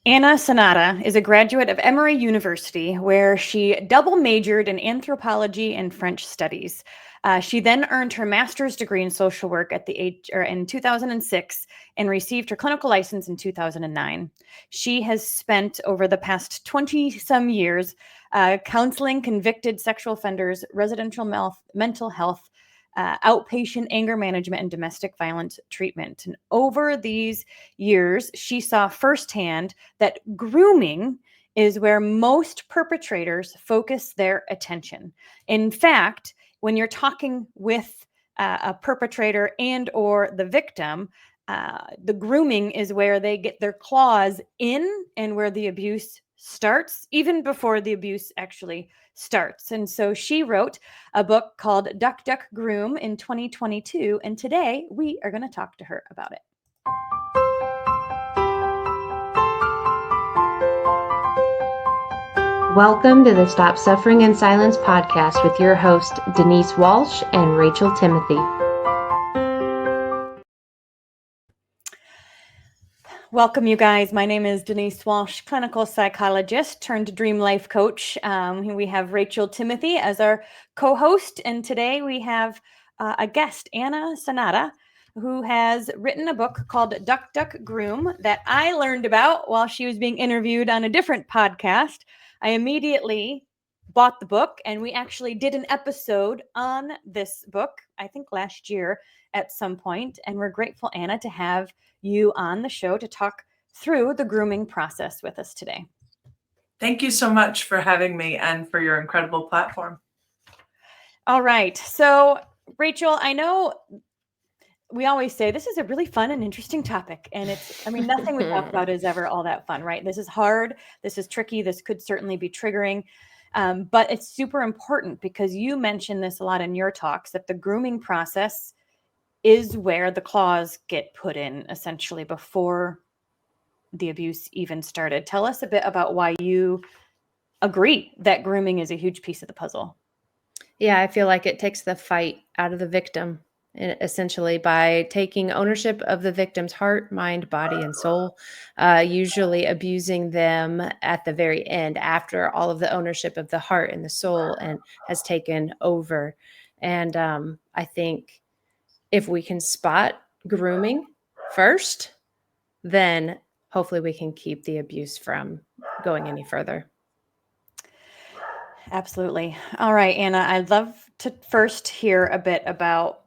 Anna Sonada is a graduate of Emory University, where she double majored in anthropology and French studies. She then earned her master's degree in social work in 2006 and received her clinical license in 2009. She has spent over the past 20 some years counseling convicted sexual offenders, residential mental health, outpatient anger management, and domestic violence treatment. And over these years, she saw firsthand that grooming is where most perpetrators focus their attention. In fact, when you're talking with a perpetrator and or the victim, the grooming is where they get their claws in and where the abuse starts, even before the abuse actually starts. And so she wrote a book called Duck Duck Groom in 2022. And today we are going to talk to her about it. Welcome to the Stop Suffering in Silence podcast with your host, Denise Walsh and Rachel Timothy. Welcome, you guys. My name is Denise Walsh, clinical psychologist turned dream life coach. We have Rachel Timothy as our co-host, and today we have a guest, Anna Sonada, who has written a book called Duck Duck Groom that I learned about while she was being interviewed on a different podcast. I immediately bought the book, and we actually did an episode on this book, I think last year at some point, and we're grateful, Anna, to have you on the show to talk through the grooming process with us today. Thank you so much for having me and for your incredible platform. All right. So, Rachel, I know we always say this is a really fun and interesting topic. And nothing we talk about is ever all that fun, right? This is hard. This is tricky. This could certainly be triggering. But it's super important because you mentioned this a lot in your talks, that the grooming process is where the claws get put in essentially before the abuse even started. Tell us a bit about why you agree that grooming is a huge piece of the puzzle. Yeah, I feel like it takes the fight out of the victim, essentially by taking ownership of the victim's heart, mind, body, and soul, usually abusing them at the very end after all of the ownership of the heart and the soul and has taken over. And I think if we can spot grooming first, then hopefully we can keep the abuse from going any further. Absolutely. All right, Anna, I'd love to first hear a bit about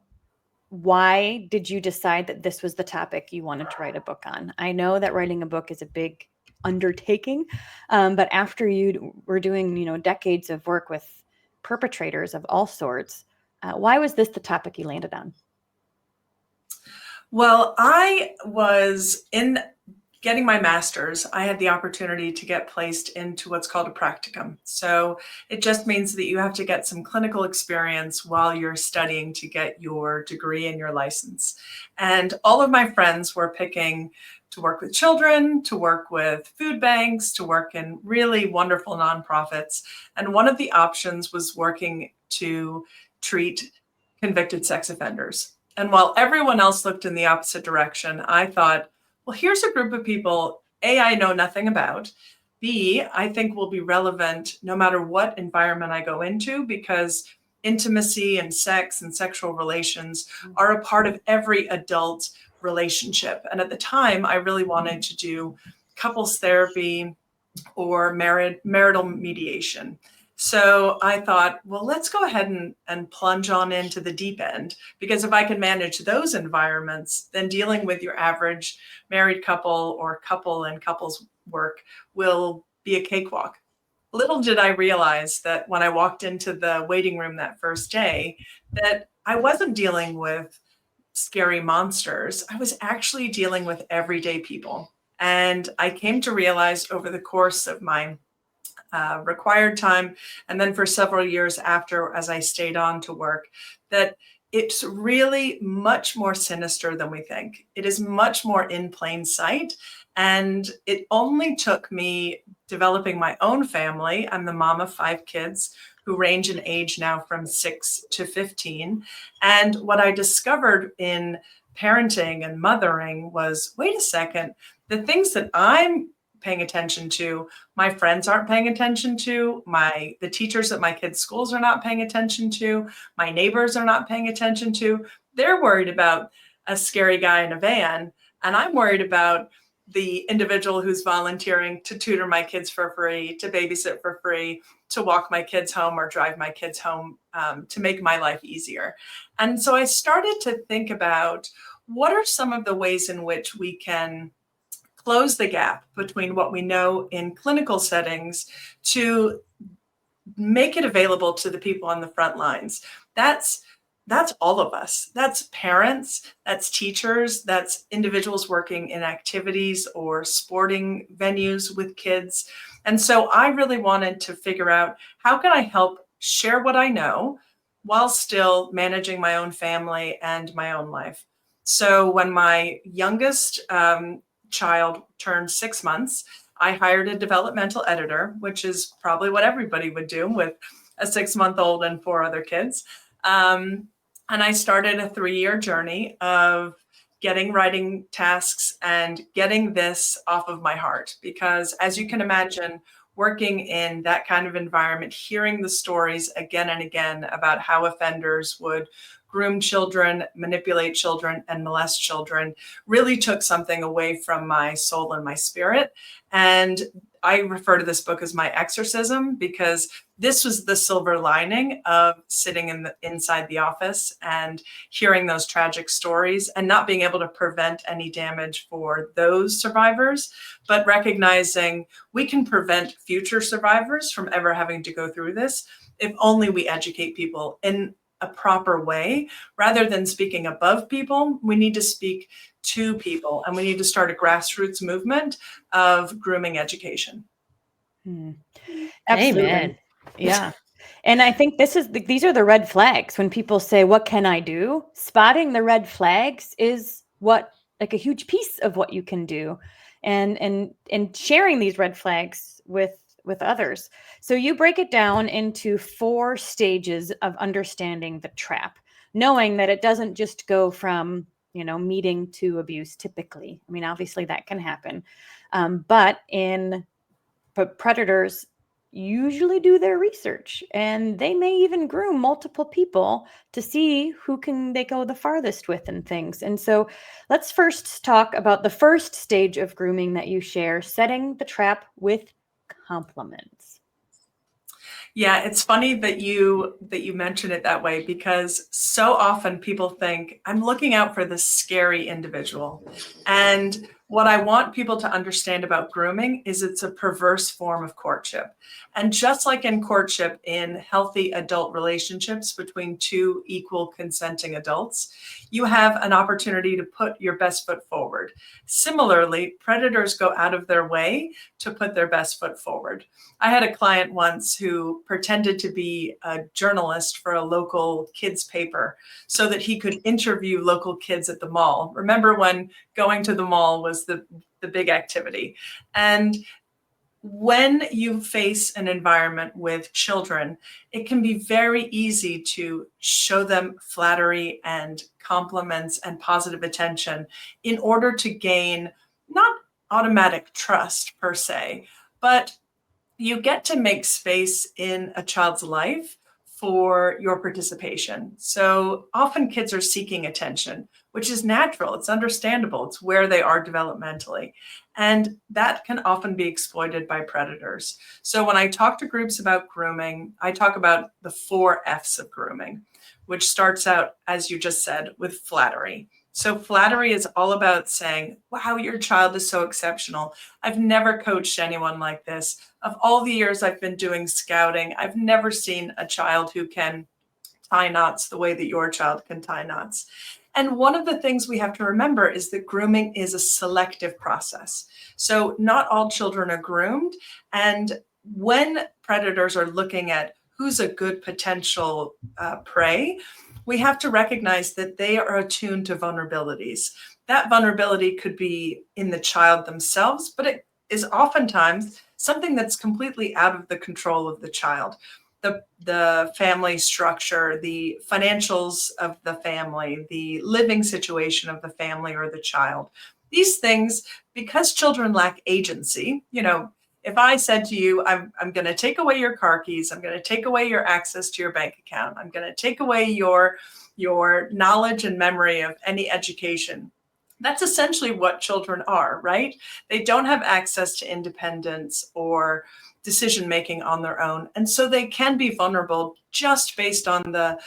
why did you decide that this was the topic you wanted to write a book on? I know that writing a book is a big undertaking, but after you were doing, decades of work with perpetrators of all sorts, why was this the topic you landed on? Well, I was in getting my master's. I had the opportunity to get placed into what's called a practicum. So it just means that you have to get some clinical experience while you're studying to get your degree and your license. And all of my friends were picking to work with children, to work with food banks, to work in really wonderful nonprofits. And one of the options was working to treat convicted sex offenders. And while everyone else looked in the opposite direction, I thought, well, here's a group of people, A, I know nothing about, B, I think will be relevant no matter what environment I go into, because intimacy and sex and sexual relations are a part of every adult relationship. And at the time, I really wanted to do couples therapy or marital mediation. So I thought, well, let's go ahead and plunge on into the deep end, because if I can manage those environments, then dealing with your average married couple or couple and couples work will be a cakewalk. Little did I realize that when I walked into the waiting room that first day, that I wasn't dealing with scary monsters. I was actually dealing with everyday people. And I came to realize over the course of my required time, and then for several years after, as I stayed on to work, that it's really much more sinister than we think. It is much more in plain sight. And it only took me developing my own family. I'm the mom of 5 kids who range in age now from 6 to 15. And what I discovered in parenting and mothering was, wait a second, the things that I'm paying attention to, my friends aren't paying attention to, the teachers at my kids' schools are not paying attention to, my neighbors are not paying attention to. They're worried about a scary guy in a van, and I'm worried about the individual who's volunteering to tutor my kids for free, to babysit for free, to walk my kids home or drive my kids home, to make my life easier. And so I started to think about, what are some of the ways in which we can close the gap between what we know in clinical settings to make it available to the people on the front lines. That's all of us. That's parents, that's teachers, that's individuals working in activities or sporting venues with kids. And so I really wanted to figure out, how can I help share what I know while still managing my own family and my own life. So when my youngest child turned 6 months, I hired a developmental editor, which is probably what everybody would do with a 6-month-old and 4 other kids. And I started a 3-year journey of getting writing tasks and getting this off of my heart. Because as you can imagine, working in that kind of environment, hearing the stories again and again about how offenders would groom children, manipulate children, and molest children really took something away from my soul and my spirit. And I refer to this book as my exorcism, because this was the silver lining of sitting inside the office and hearing those tragic stories and not being able to prevent any damage for those survivors, but recognizing we can prevent future survivors from ever having to go through this if only we educate people in a proper way. Rather than speaking above people, we need to speak to people, and we need to start a grassroots movement of grooming education. Absolutely. Amen. Yeah. And I think these are the red flags. When people say, what can I do? Spotting the red flags is like a huge piece of what you can do, and sharing these red flags with others. So you break it down into 4 stages of understanding the trap, knowing that it doesn't just go from, meeting to abuse typically. I mean, obviously that can happen. But predators usually do their research, and they may even groom multiple people to see who can they go the farthest with and things. And so let's first talk about the first stage of grooming that you share, setting the trap with compliments. Yeah, it's funny that you mention it that way, because so often people think I'm looking out for this scary individual. And what I want people to understand about grooming is it's a perverse form of courtship. And just like in courtship, in healthy adult relationships between 2 equal consenting adults, you have an opportunity to put your best foot forward. Similarly, predators go out of their way to put their best foot forward. I had a client once who pretended to be a journalist for a local kids paper so that he could interview local kids at the mall. Remember when going to the mall was the big activity? And when you face an environment with children, it can be very easy to show them flattery and compliments and positive attention in order to gain not automatic trust per se, but you get to make space in a child's life for your participation. So often kids are seeking attention, which is natural. It's understandable. It's where they are developmentally. And that can often be exploited by predators. So when I talk to groups about grooming, I talk about the 4 F's of grooming, which starts out, as you just said, with flattery. So flattery is all about saying, wow, your child is so exceptional. I've never coached anyone like this. Of all the years I've been doing scouting, I've never seen a child who can tie knots the way that your child can tie knots. And one of the things we have to remember is that grooming is a selective process. So not all children are groomed. And when predators are looking at who's a good potential prey, we have to recognize that they are attuned to vulnerabilities. That vulnerability could be in the child themselves, but it is oftentimes something that's completely out of the control of the child. The family structure, the financials of the family, the living situation of the family or the child. These things, because children lack agency, if I said to you, I'm going to take away your car keys, I'm going to take away your access to your bank account, I'm going to take away your knowledge and memory of any education. That's essentially what children are, right? They don't have access to independence or decision making on their own. And so they can be vulnerable just based on the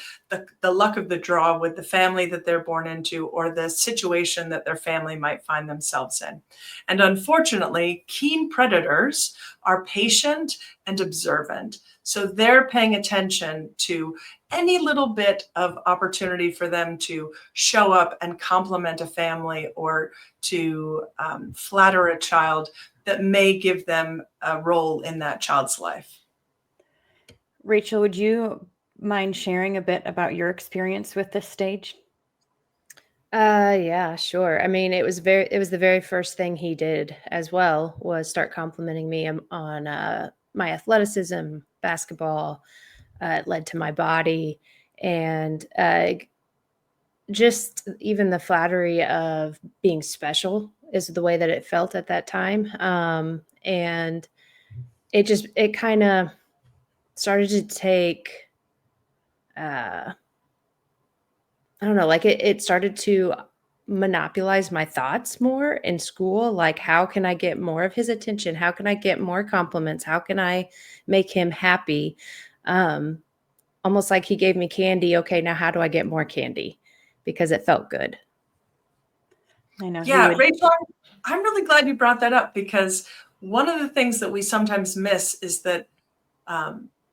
luck of the draw with the family that they're born into or the situation that their family might find themselves in. And unfortunately, keen predators are patient and observant. So they're paying attention to any little bit of opportunity for them to show up and compliment a family or to flatter a child that may give them a role in that child's life. Rachel, would you mind sharing a bit about your experience with this stage? Yeah, sure. I mean, it was the very first thing he did as well, was start complimenting me on my athleticism, basketball. It led to my body, and just even the flattery of being special is the way that it felt at that time. And it kind of started to take, I don't know, like it started to monopolize my thoughts more in school. Like, how can I get more of his attention? How can I get more compliments? How can I make him happy? Almost like he gave me candy. Okay, now how do I get more candy? Because it felt good. I know. Yeah, Rachel, I'm really glad you brought that up, because one of the things that we sometimes miss is that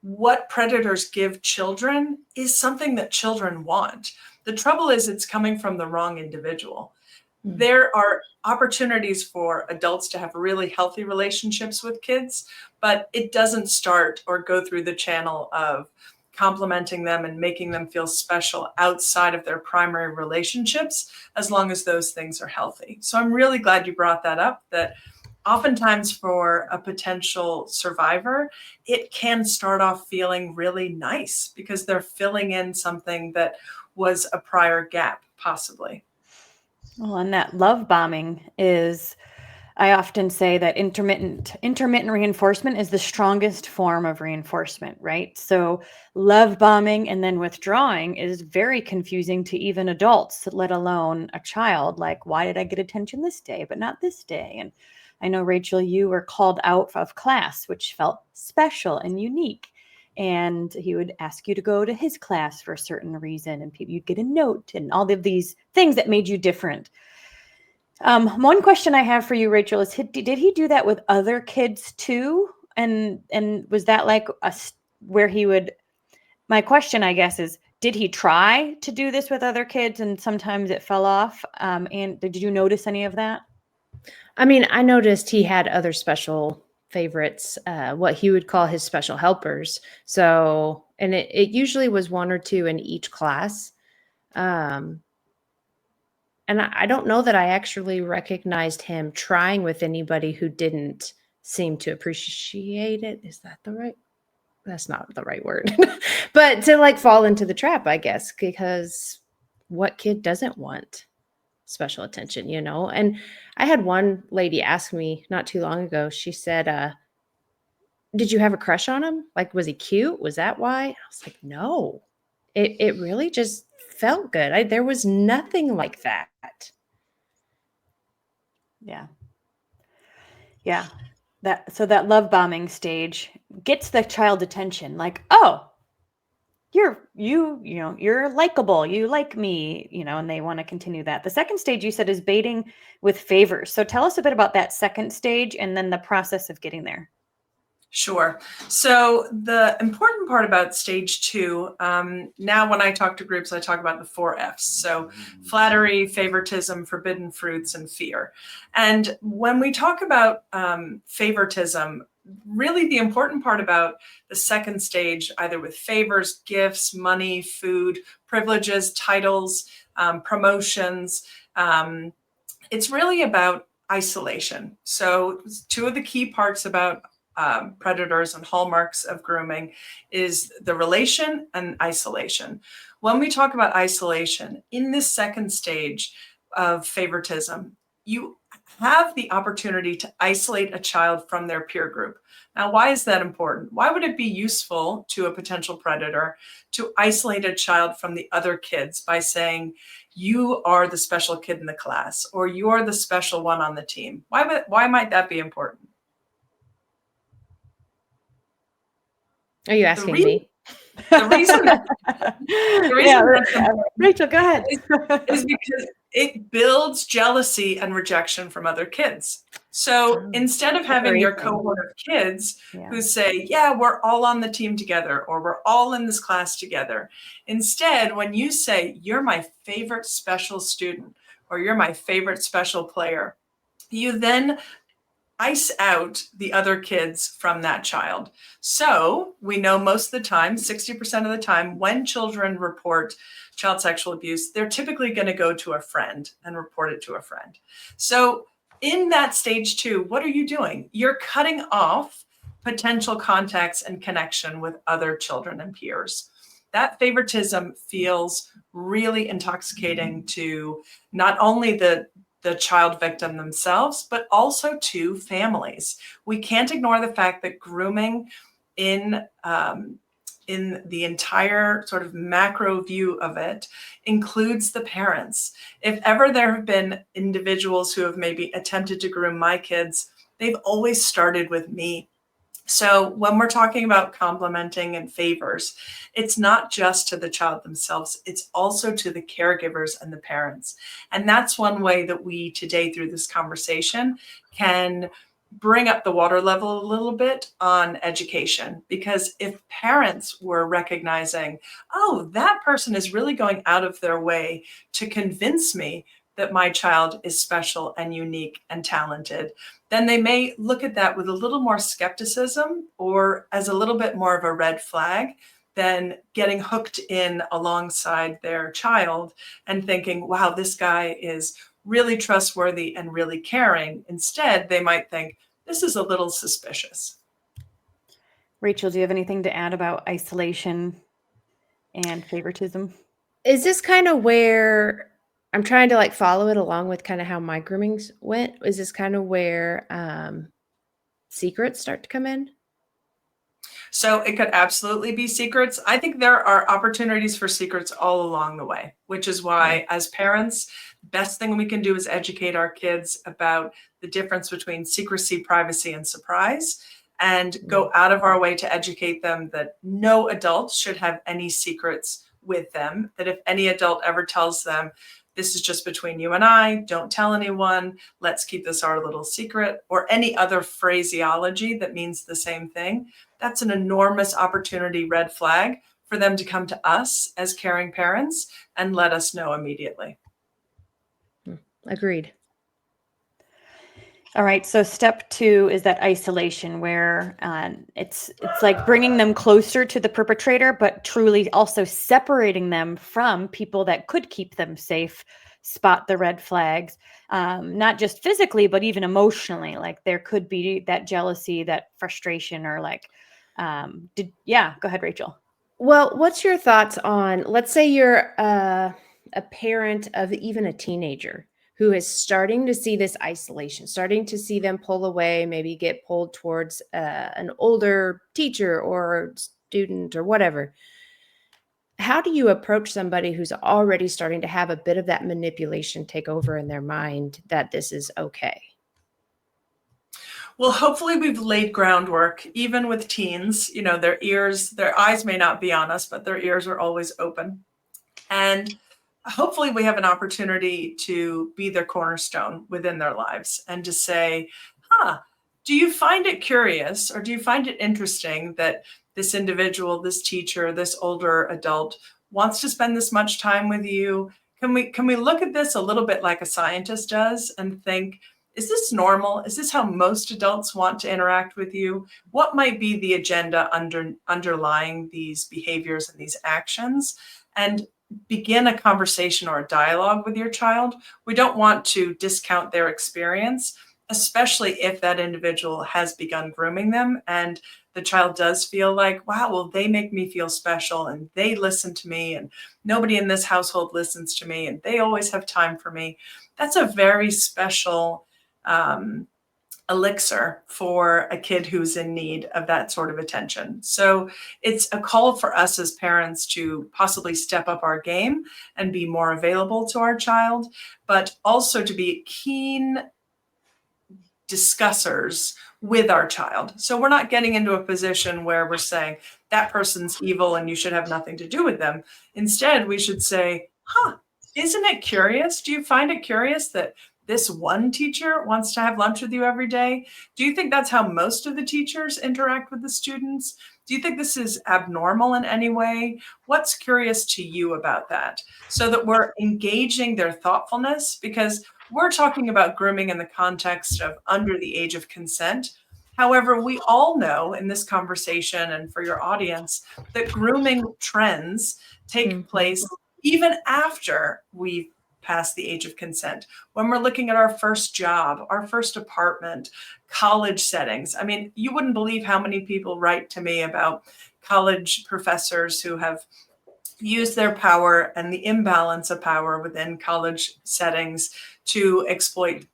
what predators give children is something that children want. The trouble is it's coming from the wrong individual. There are opportunities for adults to have really healthy relationships with kids, but it doesn't start or go through the channel of complimenting them and making them feel special outside of their primary relationships, as long as those things are healthy. So I'm really glad you brought that up, that oftentimes for a potential survivor, it can start off feeling really nice because they're filling in something that was a prior gap, possibly. Well, and that love bombing is, I often say that intermittent reinforcement is the strongest form of reinforcement, right? So love bombing and then withdrawing is very confusing to even adults, let alone a child. Like, why did I get attention this day, but not this day? And I know, Rachel, you were called out of class, which felt special and unique. And he would ask you to go to his class for a certain reason, and you'd get a note and all of these things that made you different. One question I have for you, Rachel, is did he do that with other kids too? And was that like where he would? My question, I guess, is did he try to do this with other kids and sometimes it fell off? And did you notice any of that? I mean, I noticed he had other special favorites, what he would call his special helpers. So, and it usually was one or two in each class. And I don't know that I actually recognized him trying with anybody who didn't seem to appreciate it. Is that the right? That's not the right word. But to like fall into the trap, I guess, because what kid doesn't want special attention, you know? And I had one lady ask me not too long ago, she said, did you have a crush on him? Like, was he cute? Was that why? I was like, no, it really just felt good. There was nothing like that. Yeah. Yeah. So that love bombing stage gets the child attention. Like, oh, you're likable, you like me, and they want to continue that. The second stage you said is baiting with favors. So tell us a bit about that second stage and then the process of getting there. Sure. So the important part about stage two, now when I talk to groups, I talk about the 4 F's. So flattery, favoritism, forbidden fruits, and fear. And when we talk about favoritism, really the important part about the second stage, either with favors, gifts, money, food, privileges, titles, promotions, it's really about isolation. So 2 of the key parts about predators and hallmarks of grooming is the relation and isolation. When we talk about isolation, in this second stage of favoritism, you have the opportunity to isolate a child from their peer group. Now, why is that important? Why would it be useful to a potential predator to isolate a child from the other kids by saying, you are the special kid in the class, or you're the special one on the team? Why might that be important? Are you The asking reason, me? the reason that the Yeah, reason that's important Rachel, go ahead. is because it builds jealousy and rejection from other kids. So Oh, instead of having your separation. cohort of kids Yeah. who say, yeah, we're all on the team together, or we're all in this class together, instead, when you say, you're my favorite special student, or you're my favorite special player, you then ice out the other kids from that child. So we know most of the time, 60% of the time, when children report child sexual abuse, they're typically going to go to a friend and report it to a friend. So in that stage 2, what are you doing? You're cutting off potential contacts and connection with other children and peers. That favoritism feels really intoxicating to not only the child victim themselves, but also to families. We can't ignore the fact that grooming in the entire sort of macro view of it includes the parents. If ever there have been individuals who have maybe attempted to groom my kids, they've always started with me. So when we're talking about complimenting and favors, it's not just to the child themselves, it's also to the caregivers and the parents. And that's one way that we today, through this conversation, can bring up the water level a little bit on education. Because if parents were recognizing, oh, that person is really going out of their way to convince me that my child is special and unique and talented, then they may look at that with a little more skepticism or as a little bit more of a red flag than getting hooked in alongside their child and thinking, wow, this guy is really trustworthy and really caring. Instead, they might think, this is a little suspicious. Rachel, do you have anything to add about isolation and favoritism? Is this kind of where I'm trying to like follow it along with kind of how my groomings went? Is this kind of where secrets start to come in? So it could absolutely be secrets. I think there are opportunities for secrets all along the way, which is why, as parents, best thing we can do is educate our kids about the difference between secrecy, privacy, and surprise, and go out of our way to educate them that no adult should have any secrets with them, that if any adult ever tells them, this is just between you and I, don't tell anyone, let's keep this our little secret, or any other phraseology that means the same thing, that's an enormous opportunity red flag for them to come to us as caring parents and let us know immediately. Agreed. All right. So step 2 is that isolation, where it's like bringing them closer to the perpetrator, but truly also separating them from people that could keep them safe, spot the red flags, not just physically, but even emotionally. Like there could be that jealousy, that frustration, or like, go ahead, Rachel. Well, what's your thoughts on, let's say you're a parent of even a teenager who is starting to see this isolation, starting to see them pull away, maybe get pulled towards an older teacher or student or whatever. How do you approach somebody who's already starting to have a bit of that manipulation take over in their mind that this is okay? Well, hopefully we've laid groundwork, even with teens, their eyes may not be on us, but their ears are always open. And hopefully we have an opportunity to be their cornerstone within their lives and to say, do you find it curious or do you find it interesting that this individual, this teacher, this older adult wants to spend this much time with you? Can we look at this a little bit like a scientist does and think, is this normal? Is this how most adults want to interact with you? What might be the agenda underlying these behaviors and these actions? And begin a conversation or a dialogue with your child. We don't want to discount their experience, especially if that individual has begun grooming them and the child does feel like, wow, well, they make me feel special and they listen to me and nobody in this household listens to me and they always have time for me. that's a very special elixir for a kid who's in need of that sort of attention. So it's a call for us as parents to possibly step up our game and be more available to our child, but also to be keen discussers with our child. So we're not getting into a position where we're saying that person's evil and you should have nothing to do with them. Instead, we should say, isn't it curious? Do you find it curious that this one teacher wants to have lunch with you every day? Do you think that's how most of the teachers interact with the students? Do you think this is abnormal in any way? What's curious to you about that? So that we're engaging their thoughtfulness, because we're talking about grooming in the context of under the age of consent. However, we all know in this conversation and for your audience that grooming trends take place even after we've passed the age of consent. When we're looking at our first job, our first apartment, college settings. I mean, you wouldn't believe how many people write to me about college professors who have use their power and the imbalance of power within college settings to exploit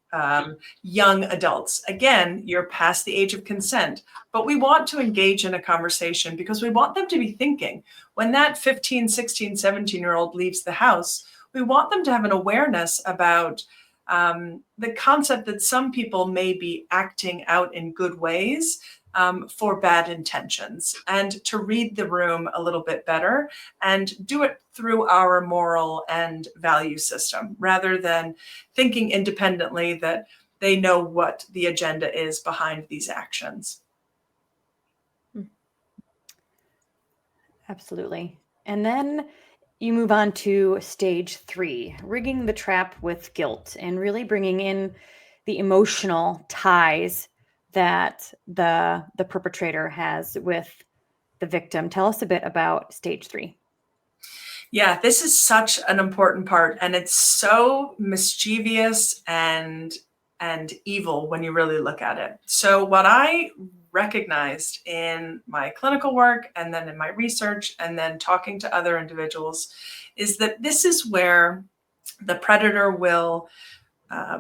young adults. Again, you're past the age of consent, but we want to engage in a conversation because we want them to be thinking. When that 15, 16, 17-year-old leaves the house, we want them to have an awareness about the concept that some people may be acting out in good ways for bad intentions, and to read the room a little bit better and do it through our moral and value system rather than thinking independently that they know what the agenda is behind these actions. Absolutely. And then you move on to stage 3, rigging the trap with guilt, and really bringing in the emotional ties that the perpetrator has with the victim. Tell us a bit about stage 3. Yeah, this is such an important part, and it's so mischievous and evil when you really look at it. So what I recognized in my clinical work and then in my research and then talking to other individuals is that this is where the predator will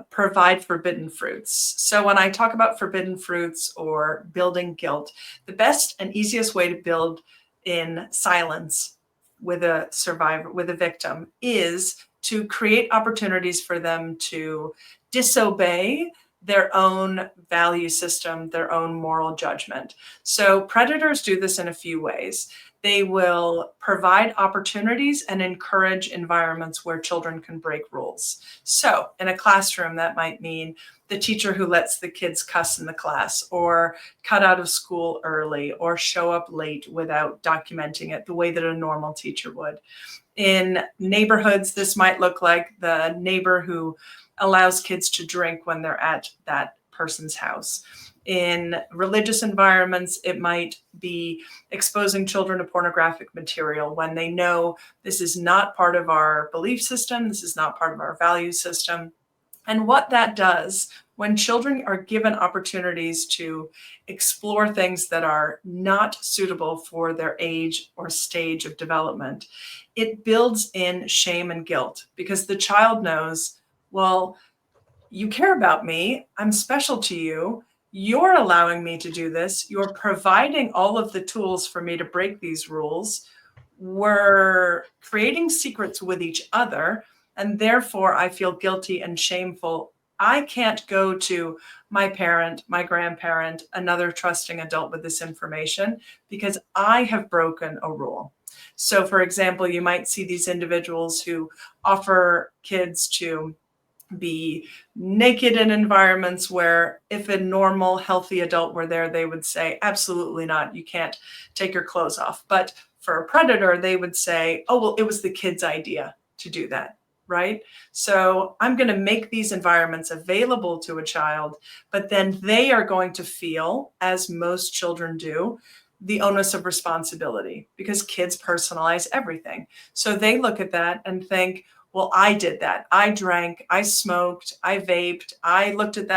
provide forbidden fruits. So when I talk about forbidden fruits or building guilt, the best and easiest way to build in silence with a survivor, with a victim, is to create opportunities for them to disobey their own value system, their own moral judgment. So predators do this in a few ways. They will provide opportunities and encourage environments where children can break rules. So in a classroom, that might mean the teacher who lets the kids cuss in the class, or cut out of school early, or show up late without documenting it the way that a normal teacher would. In neighborhoods, this might look like the neighbor who allows kids to drink when they're at that person's house. In religious environments, it might be exposing children to pornographic material when they know this is not part of our belief system, this is not part of our value system. And what that does, when children are given opportunities to explore things that are not suitable for their age or stage of development, it builds in shame and guilt, because the child knows, well, you care about me, I'm special to you, you're allowing me to do this, you're providing all of the tools for me to break these rules, we're creating secrets with each other, and therefore I feel guilty and shameful. I can't go to my parent, my grandparent, another trusting adult with this information because I have broken a rule. So for example, you might see these individuals who offer kids to be naked in environments where if a normal, healthy adult were there, they would say, absolutely not, you can't take your clothes off. But for a predator, they would say, oh, well, it was the kid's idea to do that, right? So I'm going to make these environments available to a child, but then they are going to feel, as most children do, the onus of responsibility, because kids personalize everything. So they look at that and think, well, I did that. I drank, I smoked, I vaped, I looked at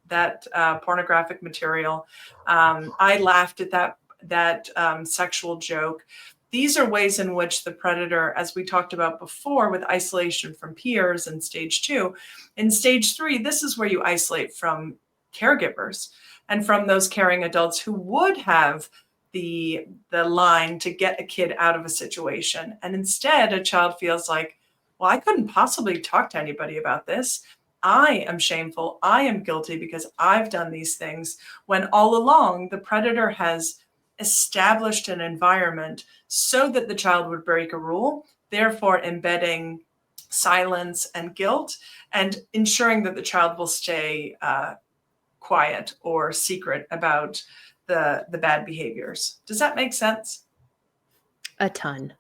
that pornographic material. I laughed at that sexual joke. these are ways in which the predator, as we talked about before with isolation from peers in stage 2, in stage 3, this is where you isolate from caregivers and from those caring adults who would have the line to get a kid out of a situation. And instead, a child feels like, well, I couldn't possibly talk to anybody about this. I am shameful. I am guilty because I've done these things, when all along the predator has established an environment so that the child would break a rule, therefore embedding silence and guilt and ensuring that the child will stay quiet or secret about the bad behaviors. Does that make sense? A ton.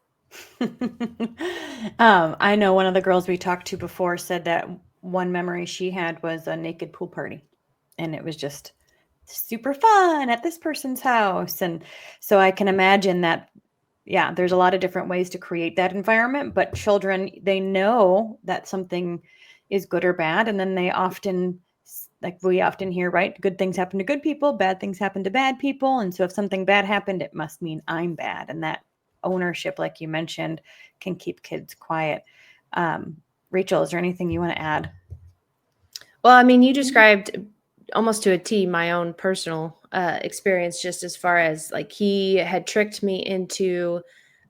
I know one of the girls we talked to before said that one memory she had was a naked pool party, and it was just super fun at this person's house. And so I can imagine that, yeah, there's a lot of different ways to create that environment, but children, they know that something is good or bad. And then they often, like we often hear, right? Good things happen to good people, bad things happen to bad people. And so if something bad happened, it must mean I'm bad. And that ownership, like you mentioned, can keep kids quiet. Rachel, is there anything you want to add? Well, I mean, you described almost to a T my own personal experience, just as far as like he had tricked me into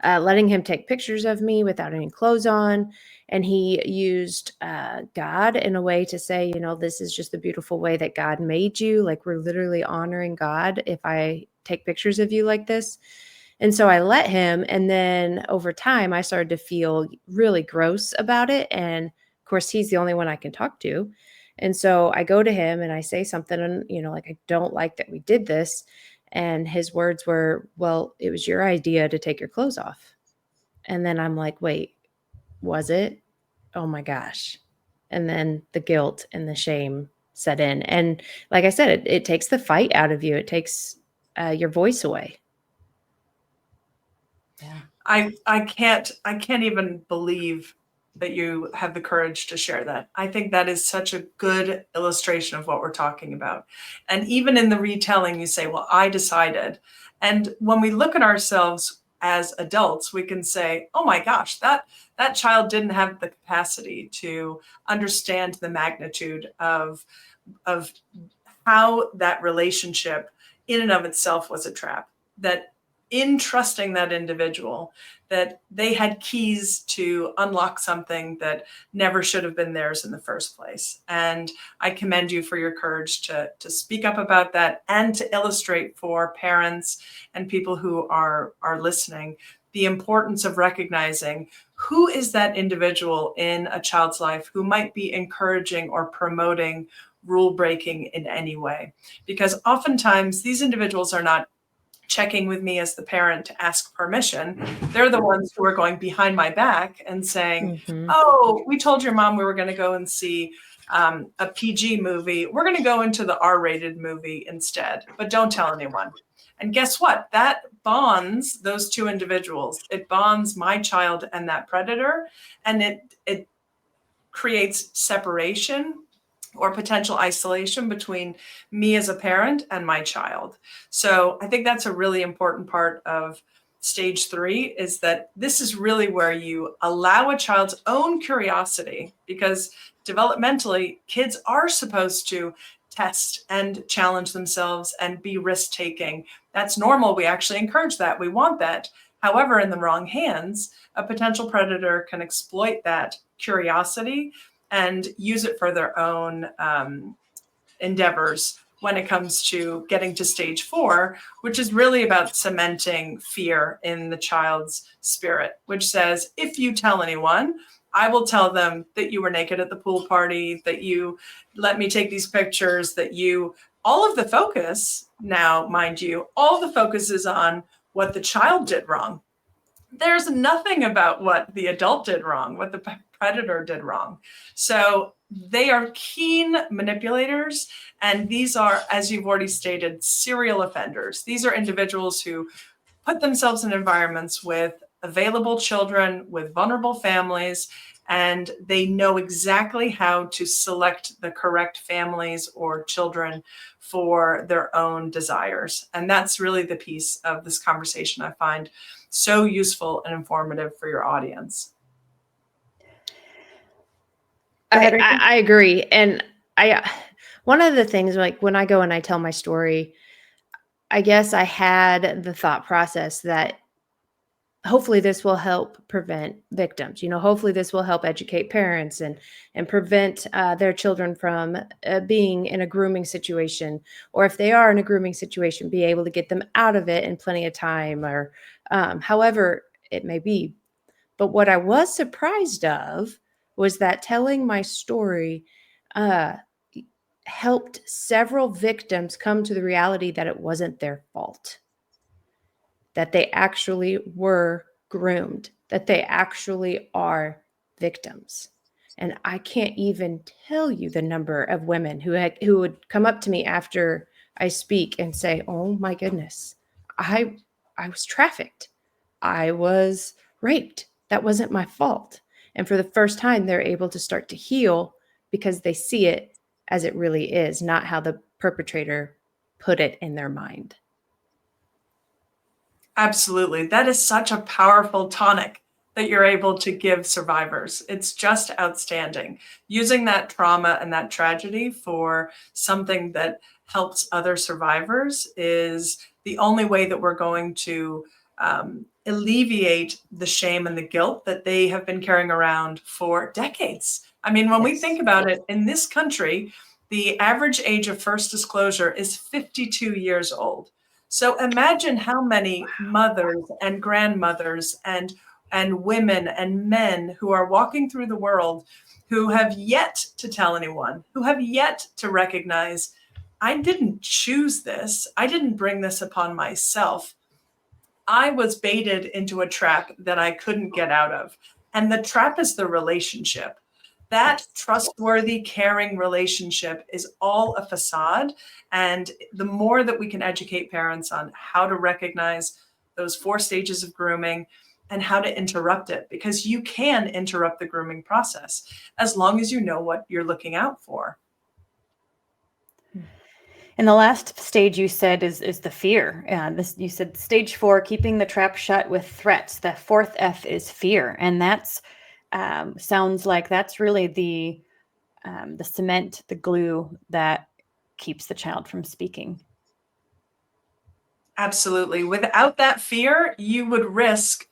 letting him take pictures of me without any clothes on. And he used God in a way to say, you know, this is just the beautiful way that God made you. Like, we're literally honoring God if I take pictures of you like this. And so I let him. And then over time, I started to feel really gross about it. And of course, he's the only one I can talk to. And so I go to him and I say something, and, you know, like, I don't like that we did this. And his words were, well, it was your idea to take your clothes off. And then I'm like, wait, was it? Oh my gosh. And then the guilt and the shame set in. And like I said, it takes the fight out of you. It takes your voice away. Yeah. I can't even believe that you have the courage to share that. I think that is such a good illustration of what we're talking about. And even in the retelling, you say, well, I decided. And when we look at ourselves as adults, we can say, oh my gosh, that child didn't have the capacity to understand the magnitude of how that relationship in and of itself was a trap. That in trusting that individual, that they had keys to unlock something that never should have been theirs in the first place. And I commend you for your courage to speak up about that and to illustrate for parents and people who are listening the importance of recognizing who is that individual in a child's life who might be encouraging or promoting rule breaking in any way. Because oftentimes these individuals are not checking with me as the parent to ask permission. They're the ones who are going behind my back and saying, oh, we told your mom we were going to go and see a PG movie. We're going to go into the R-rated movie instead, but don't tell anyone. And guess what? That bonds those two individuals. It bonds my child and that predator, and it creates separation or potential isolation between me as a parent and my child. So I think that's a really important part of stage 3, is that this is really where you allow a child's own curiosity, because developmentally, kids are supposed to test and challenge themselves and be risk-taking. That's normal. We actually encourage that. We want that. However, in the wrong hands, a potential predator can exploit that curiosity and use it for their own endeavors when it comes to getting to stage 4, which is really about cementing fear in the child's spirit, which says, if you tell anyone, I will tell them that you were naked at the pool party, that you let me take these pictures, that you, all of the focus now, mind you, all the focus is on what the child did wrong. There's nothing about what the adult did wrong, what the predator did wrong. So they are keen manipulators. And these are, as you've already stated, serial offenders. These are individuals who put themselves in environments with available children, with vulnerable families, and they know exactly how to select the correct families or children for their own desires. And that's really the piece of this conversation I find so useful and informative for your audience. Go ahead, Rachel. I agree. And one of the things, like when I go and I tell my story, I guess I had the thought process that hopefully this will help prevent victims. Hopefully this will help educate parents and prevent their children from being in a grooming situation, or if they are in a grooming situation, be able to get them out of it in plenty of time, or however it may be. But what I was surprised of was that telling my story helped several victims come to the reality that it wasn't their fault, that they actually were groomed, that they actually are victims. And I can't even tell you the number of women who would come up to me after I speak and say, "Oh my goodness, I was trafficked. I was raped. That wasn't my fault." And for the first time, they're able to start to heal because they see it as it really is, not how the perpetrator put it in their mind. Absolutely. That is such a powerful tonic that you're able to give survivors. It's just outstanding. Using that trauma and that tragedy for something that helps other survivors is the only way that we're going to alleviate the shame and the guilt that they have been carrying around for decades. I mean, when we think about it, in this country, the average age of first disclosure is 52 years old. So imagine how many mothers and grandmothers and women and men who are walking through the world who have yet to tell anyone, who have yet to recognize, I didn't choose this. I didn't bring this upon myself. I was baited into a trap that I couldn't get out of. And the trap is the relationship. That trustworthy, caring relationship is all a facade. And the more that we can educate parents on how to recognize those 4 stages of grooming and how to interrupt it, because you can interrupt the grooming process as long as you know what you're looking out for. And the last stage you said is the fear. You said stage 4, keeping the trap shut with threats. The 4th F is fear, and that's sounds like that's really the cement, the glue that keeps the child from speaking. Absolutely. Without that fear, you would risk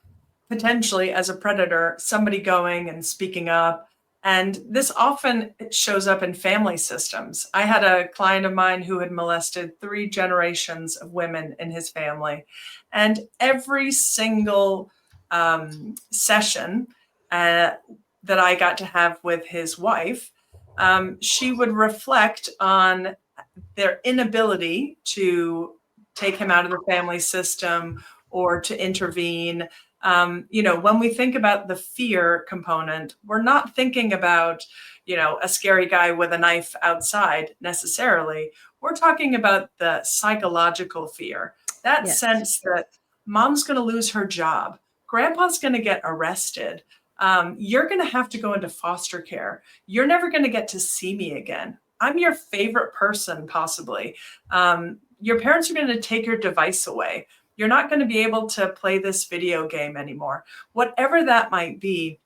potentially, as a predator, somebody going and speaking up. And this often shows up in family systems. I had a client of mine who had molested 3 generations of women in his family. And every single session that I got to have with his wife, she would reflect on their inability to take him out of the family system or to intervene. When we think about the fear component, we're not thinking about, a scary guy with a knife outside necessarily. We're talking about the psychological fear, that sense that mom's going to lose her job, grandpa's going to get arrested. You're going to have to go into foster care. You're never going to get to see me again. I'm your favorite person, possibly. Your parents are going to take your device away. You're not going to be able to play this video game anymore. Whatever that might be,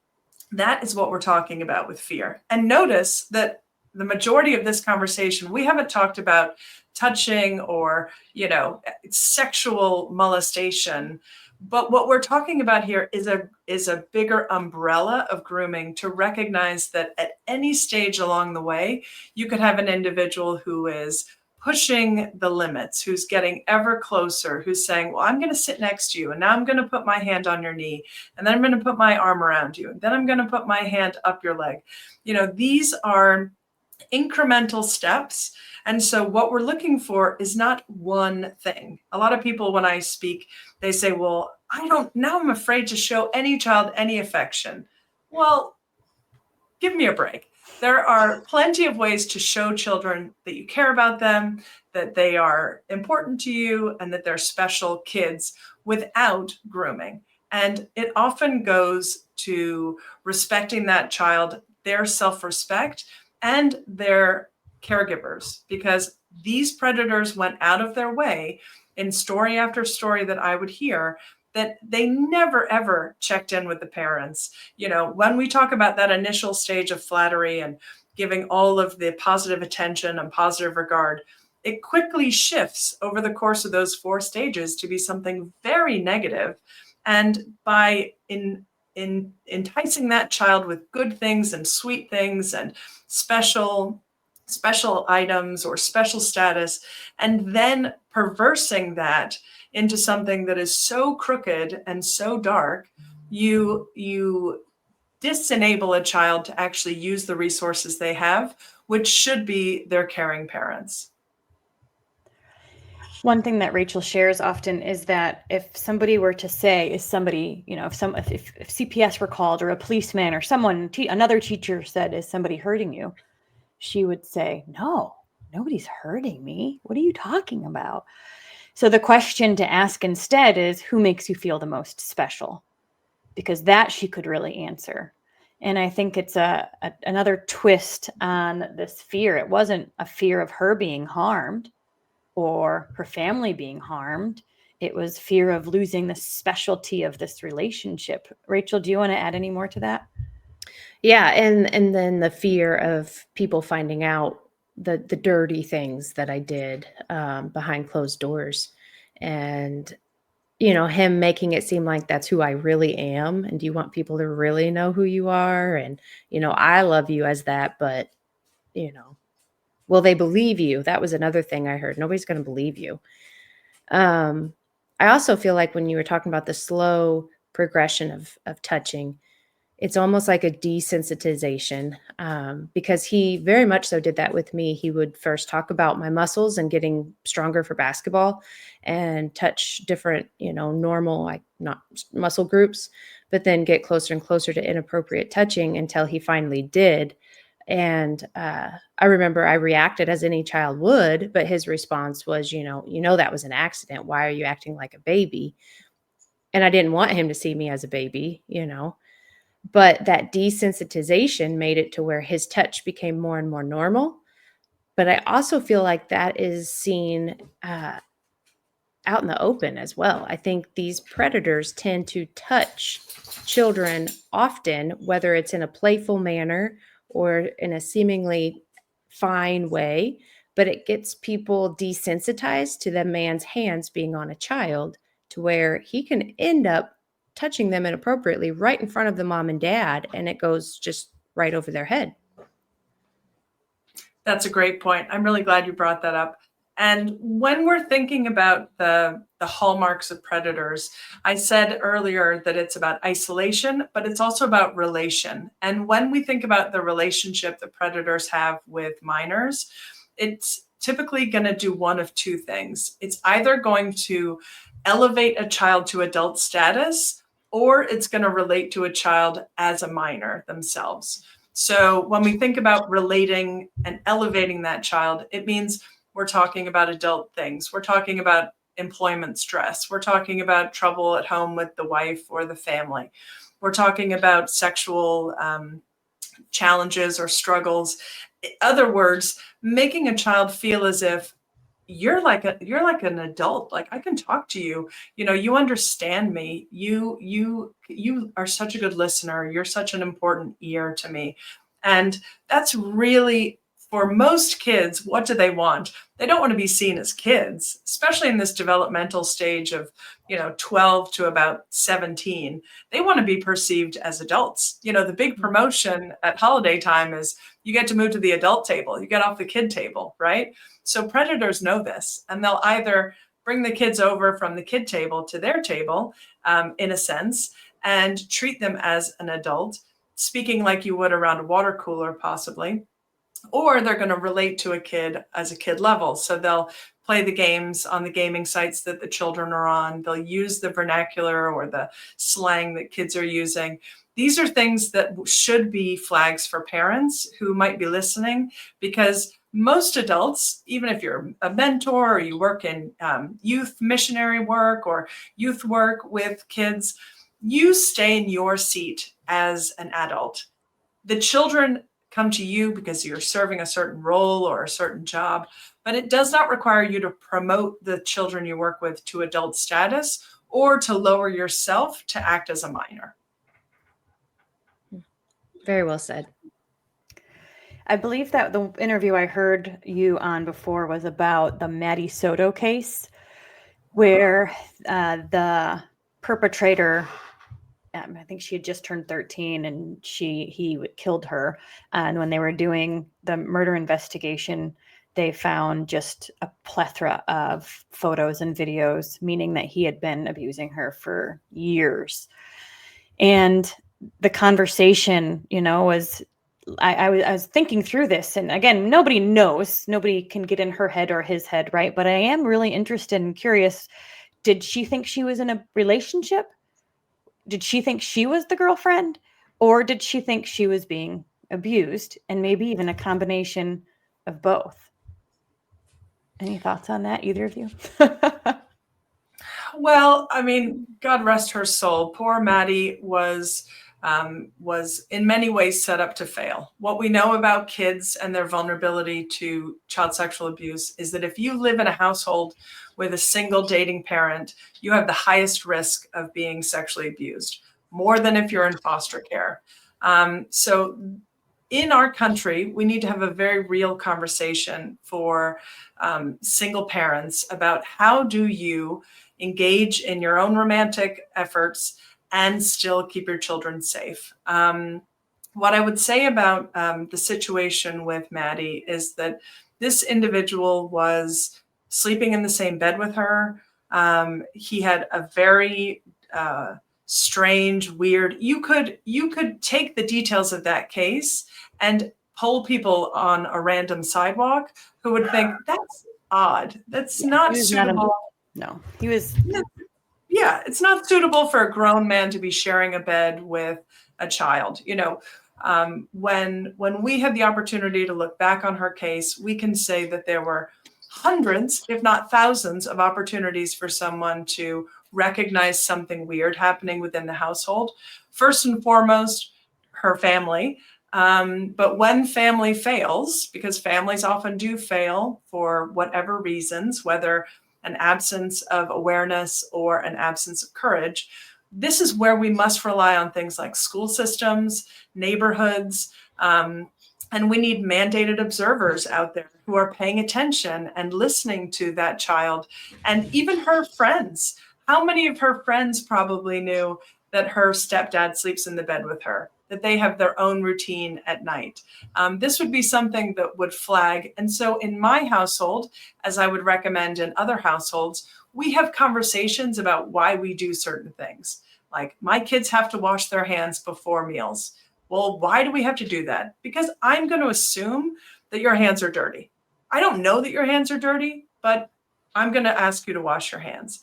that is what we're talking about with fear. And notice that the majority of this conversation, we haven't talked about touching or, sexual molestation. But what we're talking about here is a bigger umbrella of grooming to recognize that at any stage along the way, you could have an individual who is pushing the limits, who's getting ever closer, who's saying, well, I'm going to sit next to you, and now I'm going to put my hand on your knee, and then I'm going to put my arm around you, and then I'm going to put my hand up your leg. These are incremental steps. And so what we're looking for is not one thing. A lot of people, when I speak, they say, well, now I'm afraid to show any child any affection. Well, give me a break. There are plenty of ways to show children that you care about them, that they are important to you, and that they're special kids without grooming. And it often goes to respecting that child, their self-respect, and their caregivers, because these predators went out of their way in story after story that I would hear that they never ever checked in with the parents. When we talk about that initial stage of flattery and giving all of the positive attention and positive regard, it quickly shifts over the course of those 4 stages to be something very negative. And by enticing that child with good things and sweet things and special items or special status, and then perversing that into something that is so crooked and so dark, you disenable a child to actually use the resources they have, which should be their caring parents. One thing that Rachel shares often is that if somebody were to say, is somebody, if CPS were called, or a policeman or someone, another teacher said, is somebody hurting you? She would say, no, nobody's hurting me. What are you talking about? So the question to ask instead is, who makes you feel the most special? Because that she could really answer. And I think it's another twist on this fear. It wasn't a fear of her being harmed or her family being harmed. It was fear of losing the specialty of this relationship. Rachel, do you want to add any more to that? Yeah, and then the fear of people finding out the dirty things that I did behind closed doors, and him making it seem like that's who I really am. And do you want people to really know who you are? And I love you as that, but will they believe you? That was another thing I heard. Nobody's going to believe you. I also feel like when you were talking about the slow progression of touching, it's almost like a desensitization, because he very much so did that with me. He would first talk about my muscles and getting stronger for basketball and touch different, normal, like not muscle groups, but then get closer and closer to inappropriate touching until he finally did. And I remember I reacted as any child would, but his response was, that was an accident. Why are you acting like a baby? And I didn't want him to see me as a baby, but that desensitization made it to where his touch became more and more normal. But I also feel like that is seen out in the open as well. I think these predators tend to touch children often, whether it's in a playful manner or in a seemingly fine way, but it gets people desensitized to the man's hands being on a child to where he can end up touching them inappropriately right in front of the mom and dad, and it goes just right over their head. That's a great point. I'm really glad you brought that up. And when we're thinking about the hallmarks of predators, I said earlier that it's about isolation, but it's also about relation. And when we think about the relationship that predators have with minors, it's typically going to do one of 2 things. It's either going to elevate a child to adult status, or it's going to relate to a child as a minor themselves. So when we think about relating and elevating that child, it means we're talking about adult things. We're talking about employment stress. We're talking about trouble at home with the wife or the family. We're talking about sexual challenges or struggles. In other words, making a child feel as if you're like an adult. Like, I can talk to you. You understand me. You are such a good listener. You're such an important ear to me. And that's really, for most kids, what do they want? They don't want to be seen as kids, especially in this developmental stage of 12 to about 17. They want to be perceived as adults. The big promotion at holiday time is you get to move to the adult table. You get off the kid table, right? So predators know this, and they'll either bring the kids over from the kid table to their table, in a sense, and treat them as an adult, speaking like you would around a water cooler, possibly, or they're going to relate to a kid as a kid level. So they'll play the games on the gaming sites that the children are on. They'll use the vernacular or the slang that kids are using. These are things that should be flags for parents who might be listening, because most adults, even if you're a mentor or you work in youth missionary work or youth work with kids, you stay in your seat as an adult. The children come to you because you're serving a certain role or a certain job, but it does not require you to promote the children you work with to adult status or to lower yourself to act as a minor. Very well said. I believe that the interview I heard you on before was about the Maddie Soto case, where the perpetrator, I think she had just turned 13, and he killed her. And when they were doing the murder investigation, they found just a plethora of photos and videos, meaning that he had been abusing her for years. And the conversation, was I was thinking through this, and again, nobody knows, nobody can get in her head or his head, right? But I am really interested and curious. Did she think she was in a relationship? Did she think she was the girlfriend, or did she think she was being abused, and maybe even a combination of both? Any thoughts on that, either of you? Well, I mean, God rest her soul. Poor Maddie was in many ways set up to fail. What we know about kids and their vulnerability to child sexual abuse is that if you live in a household with a single dating parent, you have the highest risk of being sexually abused, more than if you're in foster care. So in our country, we need to have a very real conversation for single parents about how do you engage in your own romantic efforts and still keep your children safe. What I would say about the situation with Maddie is that this individual was sleeping in the same bed with her. He had a very strange, weird. You could take the details of that case and poll people on a random sidewalk who would think that's odd. That's not suitable. No, he was. Yeah, it's not suitable for a grown man to be sharing a bed with a child. When we had the opportunity to look back on her case, we can say that there were hundreds, if not thousands, of opportunities for someone to recognize something weird happening within the household. First and foremost, her family. But when family fails, because families often do fail for whatever reasons, whether an absence of awareness or an absence of courage, this is where we must rely on things like school systems, neighborhoods, and we need mandated observers out there who are paying attention and listening to that child and even her friends. How many of her friends probably knew that her stepdad sleeps in the bed with her, that they have their own routine at night? This would be something that would flag. And so in my household, as I would recommend in other households, we have conversations about why we do certain things. Like, my kids have to wash their hands before meals. Well, why do we have to do that? Because I'm going to assume that your hands are dirty. I don't know that your hands are dirty, but I'm going to ask you to wash your hands.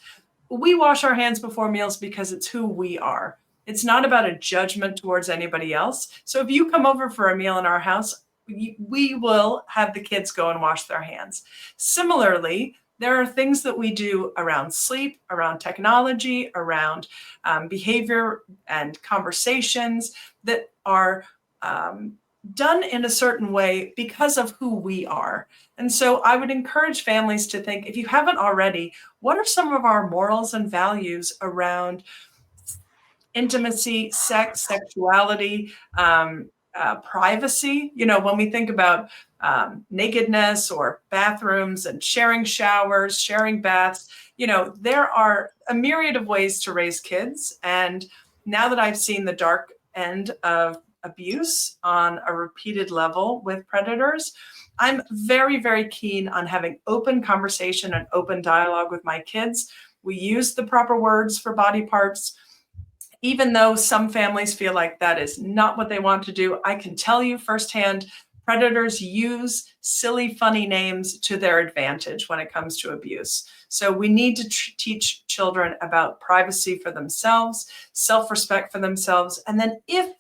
We wash our hands before meals because it's who we are. It's not about a judgment towards anybody else. So if you come over for a meal in our house, we will have the kids go and wash their hands. Similarly, there are things that we do around sleep, around technology, around behavior and conversations that are done in a certain way because of who we are. And so I would encourage families to think, if you haven't already, what are some of our morals and values around intimacy, sex, sexuality, privacy? When we think about nakedness or bathrooms and sharing showers, sharing baths, there are a myriad of ways to raise kids. And now that I've seen the dark end of abuse on a repeated level with predators, I'm very, very keen on having open conversation and open dialogue with my kids. We use the proper words for body parts. Even though some families feel like that is not what they want to do, I can tell you firsthand, predators use silly, funny names to their advantage when it comes to abuse. So we need to teach children about privacy for themselves, self-respect for themselves, and then if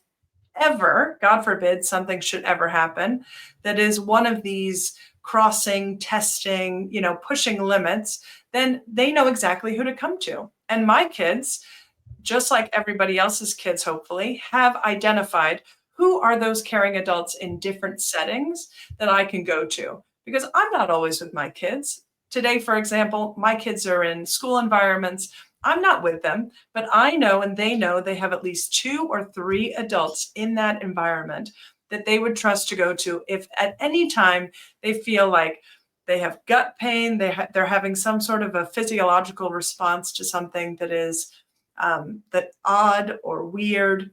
ever, God forbid, something should ever happen that is one of these crossing, testing, pushing limits, then they know exactly who to come to. And my kids just like everybody else's kids, hopefully, have identified who are those caring adults in different settings that I can go to. Because I'm not always with my kids. Today, for example, my kids are in school environments. I'm not with them, but I know and they know they have at least 2 or 3 adults in that environment that they would trust to go to if at any time they feel like they have gut pain, they're having some sort of a physiological response to something that is that odd or weird,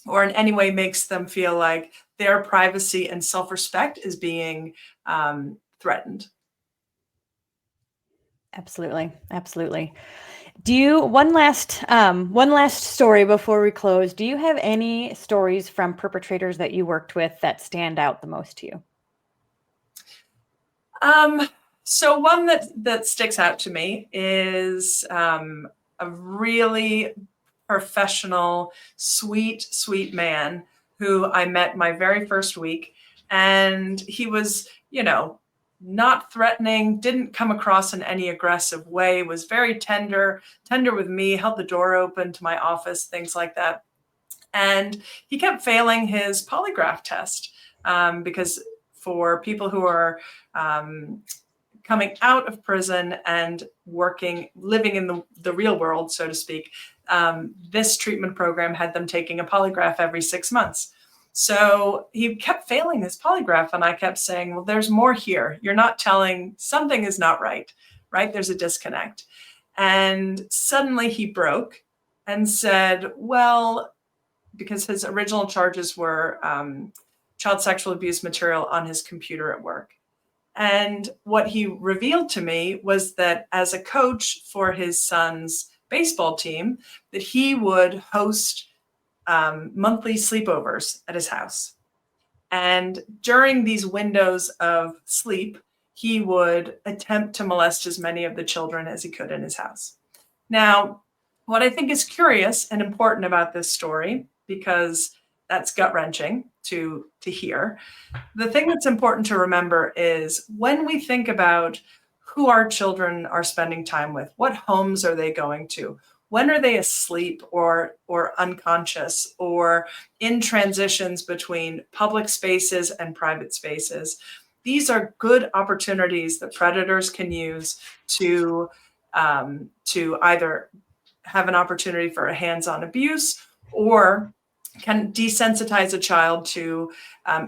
or in any way makes them feel like their privacy and self-respect is being threatened. Absolutely. Absolutely. Do you, one last story before we close, do you have any stories from perpetrators that you worked with that stand out the most to you? So one that sticks out to me is a really professional, sweet man who I met my very first week. And he was, not threatening, didn't come across in any aggressive way, was very tender with me, held the door open to my office, things like that. And he kept failing his polygraph test because for people who are coming out of prison and living in the real world, so to speak, this treatment program had them taking a polygraph every 6 months. So he kept failing his polygraph, and I kept saying, well, there's more here. You're not telling, something is not right? There's a disconnect. And suddenly he broke and said, well, because his original charges were child sexual abuse material on his computer at work. And what he revealed to me was that as a coach for his son's baseball team, that he would host monthly sleepovers at his house. And during these windows of sleep, he would attempt to molest as many of the children as he could in his house. Now, what I think is curious and important about this story, because that's gut-wrenching to hear, the thing that's important to remember is when we think about who our children are spending time with, what homes are they going to, when are they asleep or unconscious or in transitions between public spaces and private spaces, these are good opportunities that predators can use to either have an opportunity for a hands-on abuse or can desensitize a child to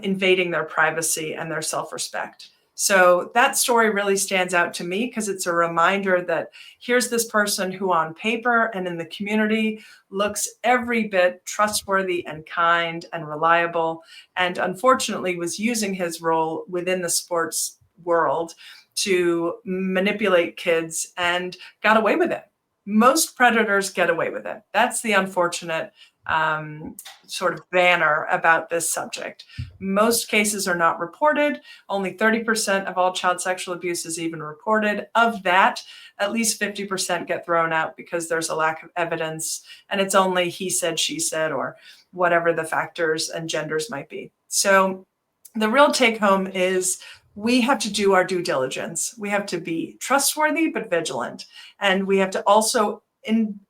invading their privacy and their self-respect. So that story really stands out to me because it's a reminder that here's this person who on paper and in the community looks every bit trustworthy and kind and reliable, and unfortunately was using his role within the sports world to manipulate kids and got away with it. Most predators get away with it. That's the unfortunate sort of banner about this subject. Most cases are not reported. Only 30% of all child sexual abuse is even reported. Of that, at least 50% get thrown out because there's a lack of evidence and it's only he said, she said, or whatever the factors and genders might be. So the real take home is we have to do our due diligence. We have to be trustworthy but vigilant. And we have to also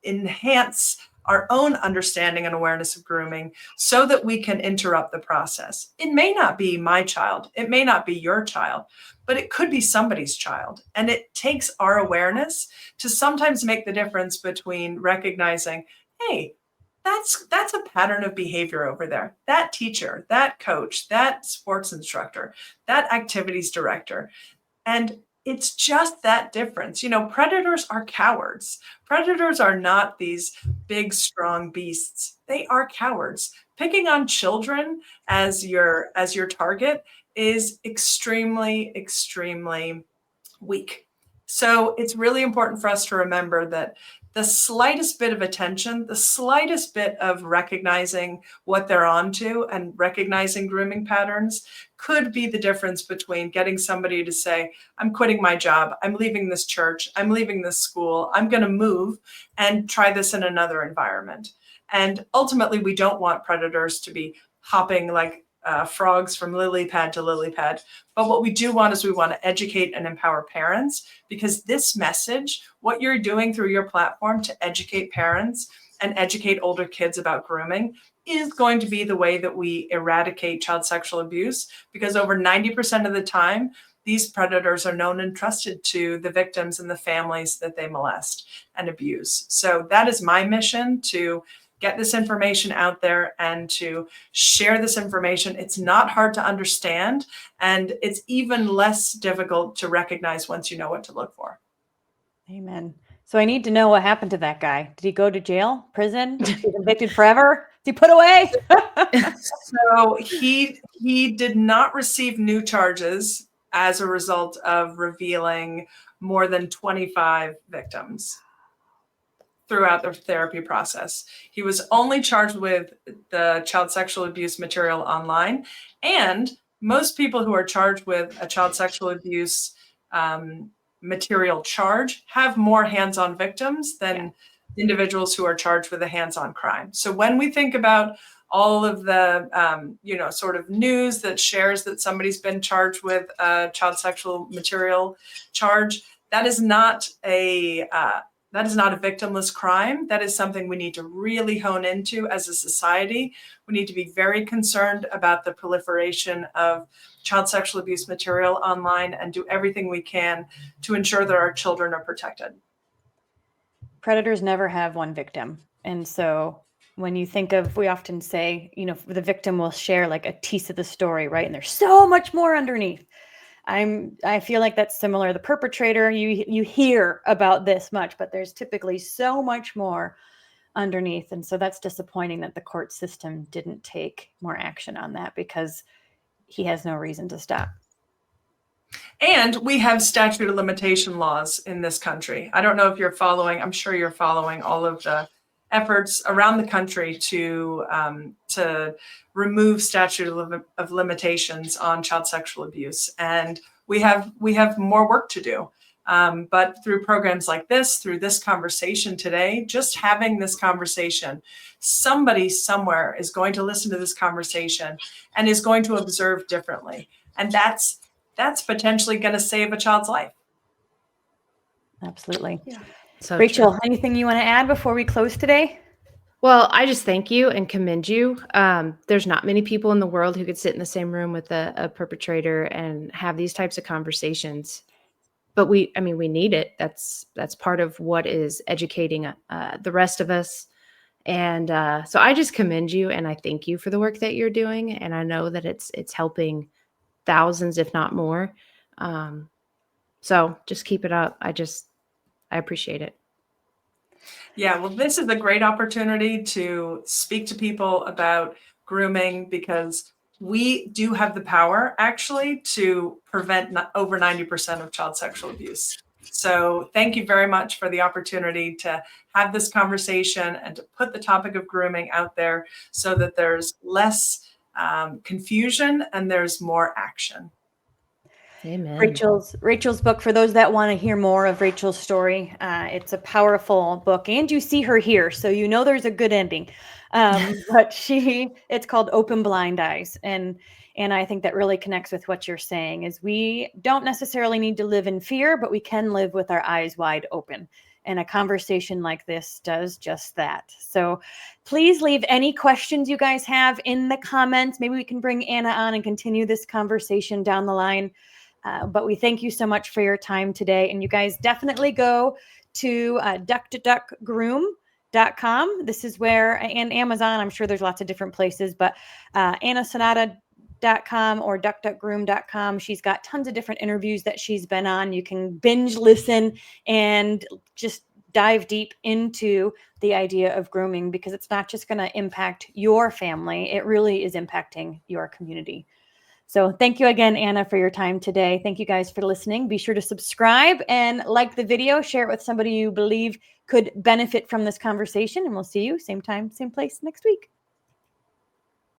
enhance our own understanding and awareness of grooming so that we can interrupt the process. It may not be my child, it may not be your child, but it could be somebody's child. And it takes our awareness to sometimes make the difference between recognizing, hey, that's a pattern of behavior over there. That teacher, that coach, that sports instructor, that activities director. And it's just that difference. Predators are cowards. Predators are not these big, strong beasts. They are cowards. Picking on children as your target is extremely, extremely weak. So it's really important for us to remember that the slightest bit of attention, the slightest bit of recognizing what they're onto and recognizing grooming patterns could be the difference between getting somebody to say, I'm quitting my job, I'm leaving this church, I'm leaving this school, I'm going to move and try this in another environment. And ultimately, we don't want predators to be hopping like frogs from lily pad to lily pad. But what we do want is we want to educate and empower parents, because this message, what you're doing through your platform to educate parents, and educate older kids about grooming is going to be the way that we eradicate child sexual abuse, because over 90% of the time, these predators are known and trusted to the victims and the families that they molest and abuse. So that is my mission, to get this information out there and to share this information. It's not hard to understand, and it's even less difficult to recognize once you know what to look for. Amen. So I need to know what happened to that guy. Did he go to jail, prison? Is he convicted forever? Is he put away? So he did not receive new charges as a result of revealing more than 25 victims throughout the therapy process. He was only charged with the child sexual abuse material online. And most people who are charged with a child sexual abuse material charge have more hands-on victims than individuals who are charged with a hands-on crime. So when we think about all of the, sort of news that shares that somebody's been charged with a child sexual material charge, that is not a victimless crime. That is something we need to really hone into as a society. We need to be very concerned about the proliferation of child sexual abuse material online and do everything we can to ensure that our children are protected. Predators never have one victim. And so when you think of, we often say, the victim will share like a piece of the story, right? And there's so much more underneath. I feel like that's similar. The perpetrator, you hear about this much, but there's typically so much more underneath. And so that's disappointing that the court system didn't take more action on that, because he has no reason to stop. And we have statute of limitation laws in this country. I don't know if you're following, I'm sure you're following all of the efforts around the country to remove statute of limitations on child sexual abuse. And we have more work to do. But through programs like this, through this conversation today, just having this conversation, somebody somewhere is going to listen to this conversation and is going to observe differently. And that's potentially going to save a child's life. Absolutely. Yeah. So Rachel, true. anything you want to add before we close today? Well, I just thank you and commend you. There's not many people in the world who could sit in the same room with a perpetrator and have these types of conversations. But we need it. That's part of what is educating the rest of us. And so I just commend you and I thank you for the work that you're doing. And I know that it's helping thousands, if not more. So just keep it up. I appreciate it. Yeah, well, this is a great opportunity to speak to people about grooming, because we do have the power actually to prevent over 90% of child sexual abuse. So thank you very much for the opportunity to have this conversation and to put the topic of grooming out there so that there's less confusion and there's more action. Amen. Rachel's book, for those that want to hear more of Rachel's story, it's a powerful book, and you see her here, so there's a good ending. But it's called Open Blind Eyes, and I think that really connects with what you're saying, is we don't necessarily need to live in fear, but we can live with our eyes wide open. And a conversation like this does just that. So please leave any questions you guys have in the comments. Maybe we can bring Anna on and continue this conversation down the line. But we thank you so much for your time today. And you guys definitely go to duckduckgroom.com. This is where, and Amazon, I'm sure there's lots of different places, but annasonada.com or duckduckgroom.com. She's got tons of different interviews that she's been on. You can binge listen and just dive deep into the idea of grooming, because it's not just going to impact your family. It really is impacting your community. So thank you again, Anna, for your time today. Thank you guys for listening. Be sure to subscribe and like the video, share it with somebody you believe could benefit from this conversation, and we'll see you same time, same place next week.